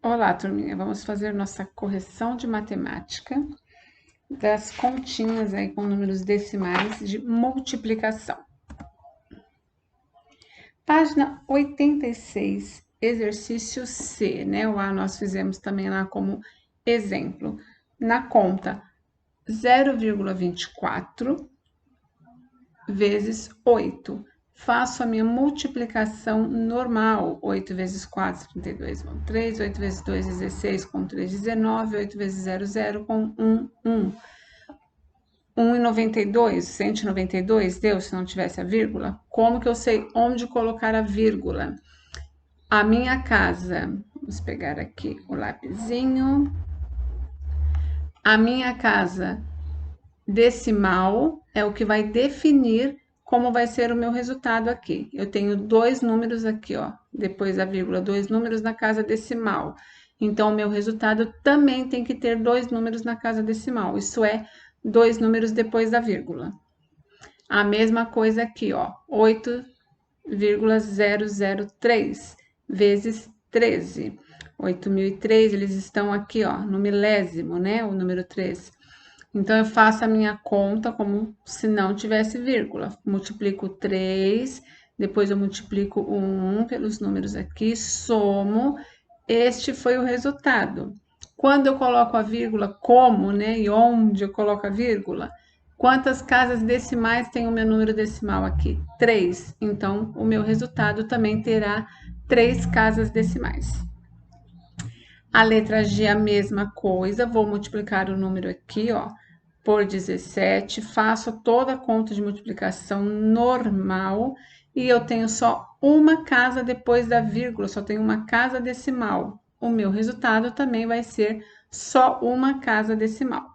Olá, turminha. Vamos fazer nossa correção de matemática das continhas aí com números decimais de multiplicação. Página 86, exercício C, né? O A nós fizemos também lá como exemplo. Na conta 0,24 vezes 8. Faço a minha multiplicação normal. 8 vezes 4, 32, com 3. 8 vezes 2, 16, com 3, 19. 8 vezes 0, 0, com 1, 1. 1,92, 192, deu se não tivesse a vírgula? Como que eu sei onde colocar a vírgula? A minha casa, vamos pegar aqui o lapisinho. A minha casa decimal é o que vai definir como vai ser o meu resultado aqui. Eu tenho dois números aqui, ó, depois da vírgula, dois números na casa decimal. Então, o meu resultado também tem que ter dois números na casa decimal, isso é, dois números depois da vírgula. A mesma coisa aqui, ó, 8,003 vezes 13. 8.003, eles estão aqui, ó, no milésimo, né, o número 13. Então, eu faço a minha conta como se não tivesse vírgula. Multiplico 3, depois eu multiplico o 1 pelos números aqui, somo. Este foi o resultado. Quando eu coloco a vírgula, como, né? E onde eu coloco a vírgula? Quantas casas decimais tem o meu número decimal aqui? 3. Então, o meu resultado também terá 3 casas decimais. A letra G, a mesma coisa. Vou multiplicar o número aqui, ó, por 17, faço toda a conta de multiplicação normal e eu tenho só uma casa depois da vírgula, só tenho uma casa decimal. O meu resultado também vai ser só uma casa decimal.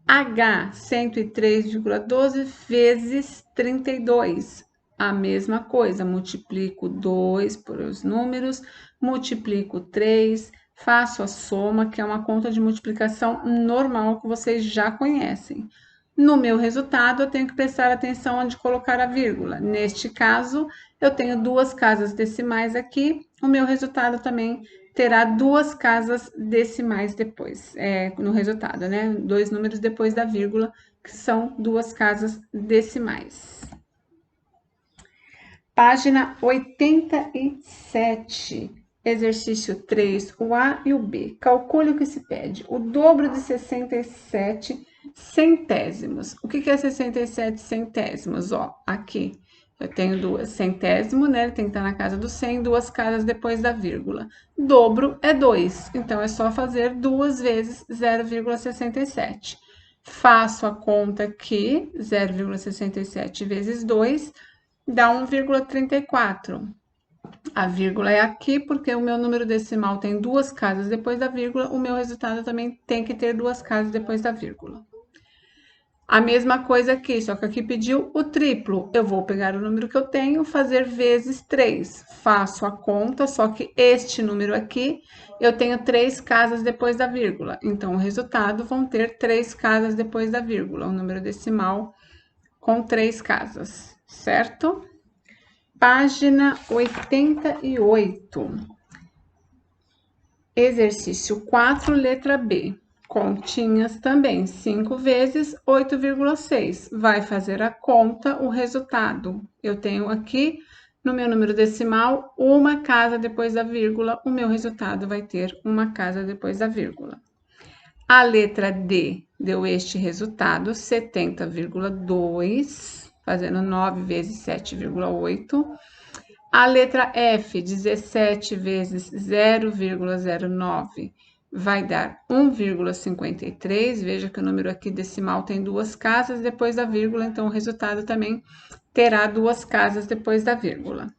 H, 103,12 vezes 32. A mesma coisa, multiplico 2 por os números, multiplico 3, faço a soma, que é uma conta de multiplicação normal que vocês já conhecem. No meu resultado, eu tenho que prestar atenção onde colocar a vírgula. Neste caso, eu tenho duas casas decimais aqui, o meu resultado também terá duas casas decimais depois, no resultado, né? Dois números depois da vírgula, que são duas casas decimais. Página 87, exercício 3, o A e o B. Calcule o que se pede. O dobro de 67 centésimos. O que é 67 centésimos? Ó, aqui eu tenho duas centésimo, né? Ele tem que estar na casa do 100, duas casas depois da vírgula. Dobro é 2, então é só fazer 2 vezes 0,67. Faço a conta aqui, 0,67 vezes 2, dá 1,34. A vírgula é aqui, porque o meu número decimal tem duas casas depois da vírgula, o meu resultado também tem que ter duas casas depois da vírgula. A mesma coisa aqui, só que aqui pediu o triplo. Eu vou pegar o número que eu tenho, fazer vezes 3. Faço a conta, só que este número aqui, eu tenho 3 casas depois da vírgula. Então, o resultado vão ter 3 casas depois da vírgula. O número decimal com 3 casas, certo? Página 88. Exercício 4, letra B. Continhas também, 5 vezes 8,6. Vai fazer a conta, o resultado. Eu tenho aqui, no meu número decimal, uma casa depois da vírgula. O meu resultado vai ter uma casa depois da vírgula. A letra D deu este resultado, 70,2. Fazendo 9 vezes 7,8. A letra F, 17 vezes 0,09, vai dar 1,53. Veja que o número aqui decimal tem duas casas depois da vírgula, então o resultado também terá duas casas depois da vírgula.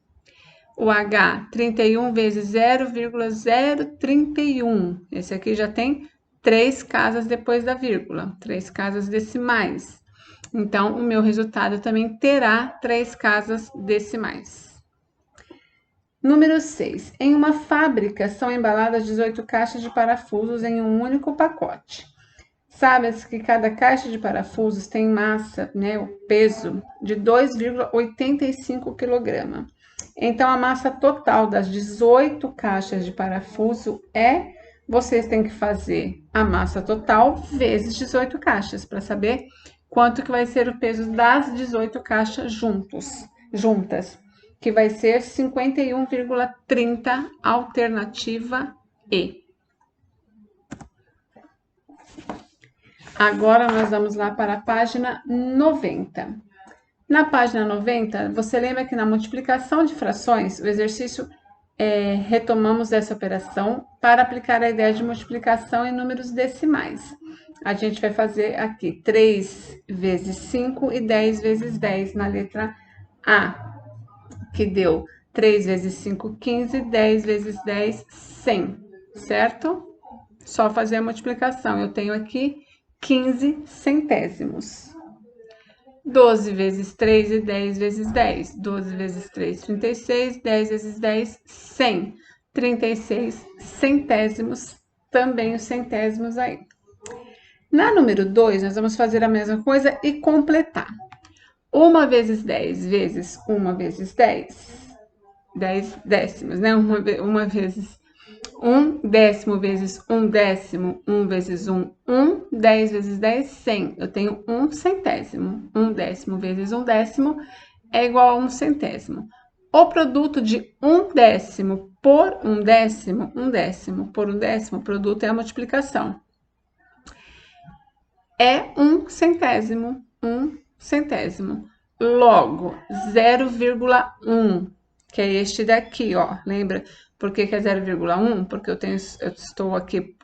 O H, 31 vezes 0,031. Esse aqui já tem 3 casas depois da vírgula, 3 casas decimais. Então, o meu resultado também terá 3 casas decimais. Número 6. Em uma fábrica são embaladas 18 caixas de parafusos em um único pacote. Sabe-se que cada caixa de parafusos tem massa, né, o peso, de 2,85 kg. Então, a massa total das 18 caixas de parafuso vocês têm que fazer a massa total vezes 18 caixas, para saber quanto que vai ser o peso das 18 caixas juntas, que vai ser 51,30, alternativa E. Agora, nós vamos lá para a página 90. Na página 90, você lembra que na multiplicação de frações, o exercício retomamos essa operação para aplicar a ideia de multiplicação em números decimais. A gente vai fazer aqui 3 vezes 5 e 10 vezes 10 na letra A, que deu 3 vezes 5, 15, 10 vezes 10, 100, certo? Só fazer a multiplicação. Eu tenho aqui 15 centésimos. 12 vezes 3 e 10 vezes 10. 12 vezes 3, 36. 10 vezes 10, 100. 36 centésimos, também os centésimos aí. Na número 2, nós vamos fazer a mesma coisa e completar. 1 vezes 10 vezes 1 vezes 10. 10 décimos, né? 1 vezes 1 décimo vezes 1 décimo, 1 vezes 1, 1, 10 vezes 10, 100. Eu tenho 1 centésimo. 1 décimo vezes 1 décimo é igual a 1 centésimo. O produto de 1 décimo por 1 décimo, 1 décimo por 1 décimo, o produto é a multiplicação. É 1 centésimo, 1 centésimo. Logo, 0,1, que é este daqui, ó, lembra? Por que é 0,1? Porque eu estou aqui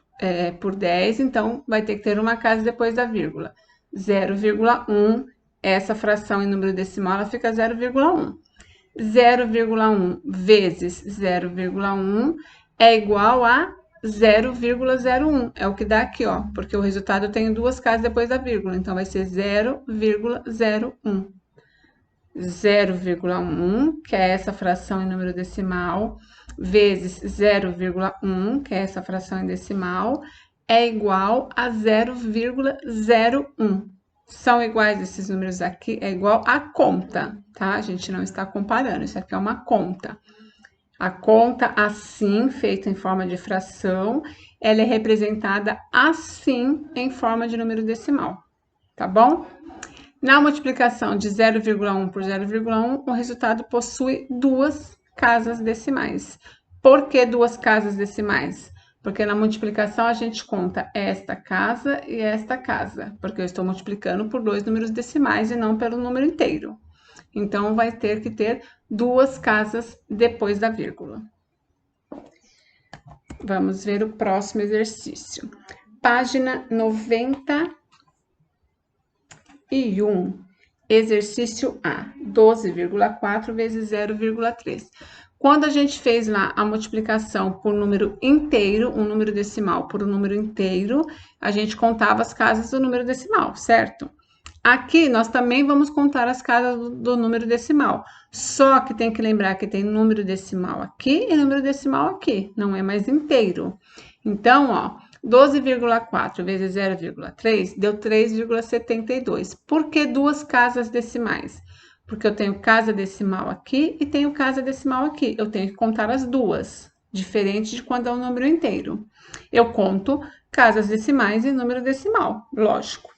por 10, então vai ter que ter uma casa depois da vírgula. 0,1, essa fração em número decimal, ela fica 0,1. 0,1 vezes 0,1 é igual a 0,01. É o que dá aqui, ó, porque o resultado tem duas casas depois da vírgula, então vai ser 0,01. 0,1, que é essa fração em número decimal, vezes 0,1, que é essa fração em decimal, é igual a 0,01. São iguais esses números aqui, é igual a conta, tá? A gente não está comparando, isso aqui é uma conta. A conta assim, feita em forma de fração, ela é representada assim em forma de número decimal, tá bom? Na multiplicação de 0,1 por 0,1, o resultado possui duas casas decimais. Por que duas casas decimais? Porque na multiplicação a gente conta esta casa e esta casa, porque eu estou multiplicando por dois números decimais e não pelo número inteiro. Então, vai ter que ter duas casas depois da vírgula. Vamos ver o próximo exercício. Página 91. Exercício A, 12,4 vezes 0,3. Quando a gente fez lá a multiplicação por número inteiro, um número decimal por um número inteiro, a gente contava as casas do número decimal, certo? Aqui, nós também vamos contar as casas do número decimal. Só que tem que lembrar que tem número decimal aqui e número decimal aqui, não é mais inteiro. Então, ó, 12,4 vezes 0,3 deu 3,72. Por que duas casas decimais? Porque eu tenho casa decimal aqui e tenho casa decimal aqui. Eu tenho que contar as duas, diferente de quando é um número inteiro. Eu conto casas decimais e número decimal, lógico.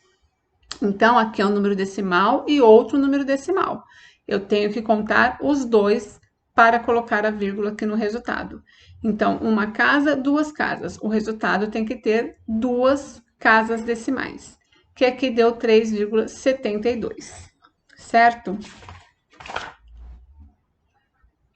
Então, aqui é um número decimal e outro número decimal. Eu tenho que contar os dois para colocar a vírgula aqui no resultado. Então, uma casa, duas casas. O resultado tem que ter duas casas decimais, que aqui deu 3,72, certo?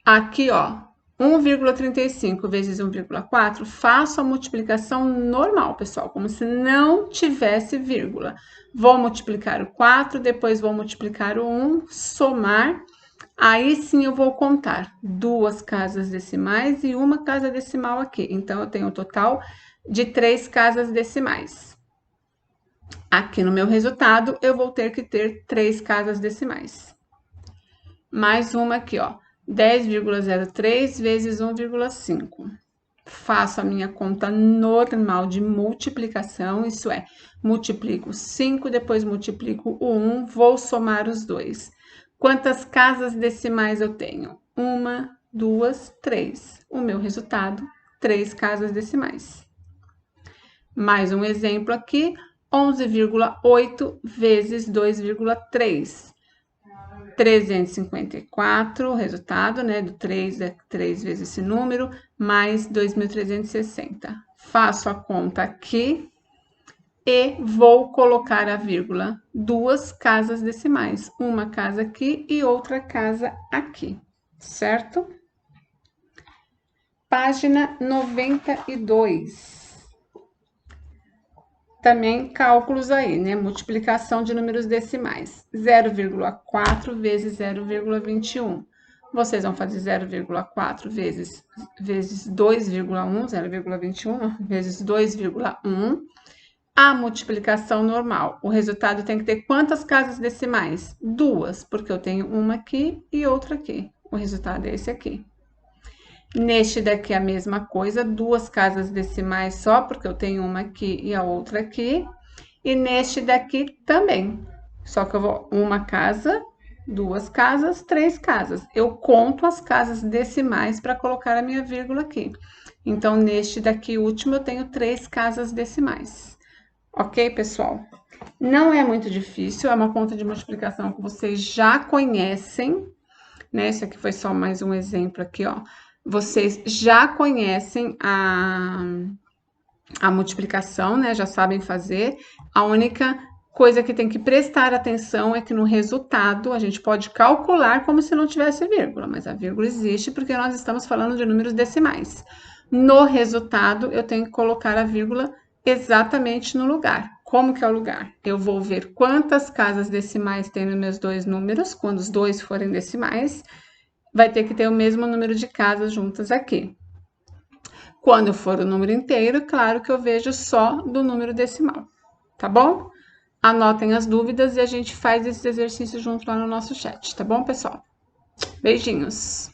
Aqui, ó, 1,35 vezes 1,4, faço a multiplicação normal, pessoal, como se não tivesse vírgula. Vou multiplicar o 4, depois vou multiplicar o 1, somar. Aí sim eu vou contar duas casas decimais e uma casa decimal aqui. Então, eu tenho um total de 3 casas decimais. Aqui no meu resultado, eu vou ter que ter 3 casas decimais. Mais uma aqui, ó. 10,03 vezes 1,5. Faço a minha conta normal de multiplicação, isso é, multiplico 5, depois multiplico o 1, vou somar os dois. Quantas casas decimais eu tenho? 1, 2, 3. O meu resultado, 3 casas decimais. Mais um exemplo aqui, 11,8 vezes 2,3. 354, o resultado, né, do 3 é 3 vezes esse número, mais 2.360. Faço a conta aqui e vou colocar a vírgula, 2 casas decimais, uma casa aqui e outra casa aqui, certo? Página 92. Também cálculos aí, né? Multiplicação de números decimais. 0,4 vezes 0,21. Vocês vão fazer 0,4 vezes 2,1, 0,21 vezes 2,1. A multiplicação normal. O resultado tem que ter quantas casas decimais? 2, porque eu tenho uma aqui e outra aqui. O resultado é esse aqui. Neste daqui a mesma coisa, 2 casas decimais só, porque eu tenho uma aqui e a outra aqui. E neste daqui também. Só que eu vou uma casa, 2 casas, 3 casas. Eu conto as casas decimais para colocar a minha vírgula aqui. Então, neste daqui último, eu tenho 3 casas decimais. Ok, pessoal? Não é muito difícil, é uma conta de multiplicação que vocês já conhecem, né? Esse aqui foi só mais um exemplo aqui, ó. Vocês já conhecem a multiplicação, né? Já sabem fazer. A única coisa que tem que prestar atenção é que no resultado a gente pode calcular como se não tivesse vírgula, mas a vírgula existe porque nós estamos falando de números decimais. No resultado, eu tenho que colocar a vírgula exatamente no lugar. Como que é o lugar? Eu vou ver quantas casas decimais tem nos meus dois números, quando os dois forem decimais, vai ter que ter o mesmo número de casas juntas aqui. Quando for o número inteiro, claro que eu vejo só do número decimal, tá bom? Anotem as dúvidas e a gente faz esse exercício junto lá no nosso chat, tá bom, pessoal? Beijinhos!